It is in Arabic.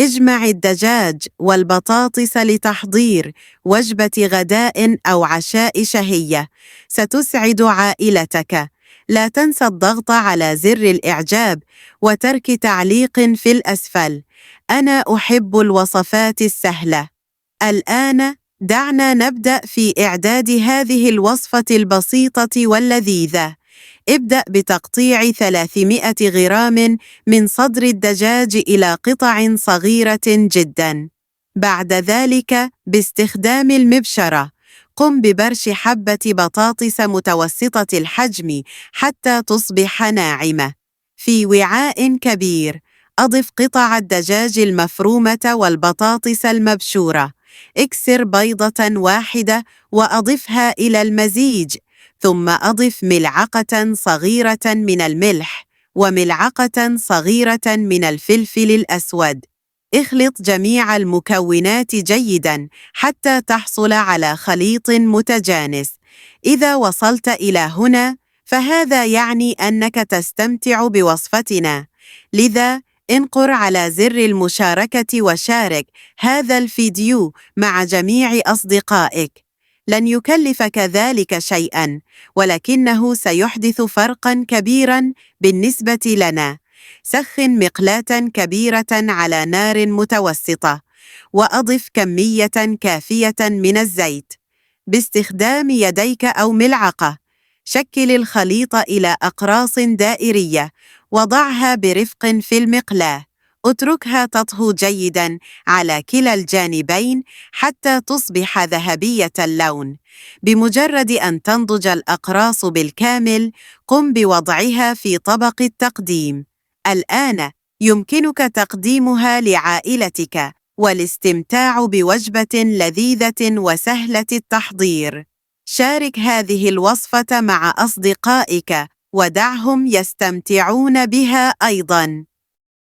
اجمع الدجاج والبطاطس لتحضير وجبة غداء أو عشاء شهية ستسعد عائلتك. لا تنسى الضغط على زر الإعجاب وترك تعليق في الأسفل. أنا أحب الوصفات السهلة. الآن دعنا نبدأ في إعداد هذه الوصفة البسيطة واللذيذة. ابدأ بتقطيع 300 غرام من صدر الدجاج إلى قطع صغيرة جداً. بعد ذلك باستخدام المبشرة قم ببرش حبة بطاطس متوسطة الحجم حتى تصبح ناعمة. في وعاء كبير أضف قطع الدجاج المفرومة والبطاطس المبشورة. اكسر بيضة واحدة وأضفها إلى المزيج، ثم أضف ملعقة صغيرة من الملح وملعقة صغيرة من الفلفل الأسود. اخلط جميع المكونات جيداً حتى تحصل على خليط متجانس. إذا وصلت إلى هنا فهذا يعني أنك تستمتع بوصفتنا، لذا انقر على زر المشاركة وشارك هذا الفيديو مع جميع أصدقائك. لن يكلفك ذلك شيئاً، ولكنه سيحدث فرقاً كبيراً بالنسبة لنا. سخن مقلاة كبيرة على نار متوسطة، وأضف كمية كافية من الزيت. باستخدام يديك أو ملعقة شكل الخليط إلى أقراص دائرية وضعها برفق في المقلاة. اتركها تطهو جيداً على كلا الجانبين حتى تصبح ذهبية اللون. بمجرد أن تنضج الأقراص بالكامل قم بوضعها في طبق التقديم. الآن يمكنك تقديمها لعائلتك والاستمتاع بوجبة لذيذة وسهلة التحضير. شارك هذه الوصفة مع أصدقائك ودعهم يستمتعون بها أيضاً.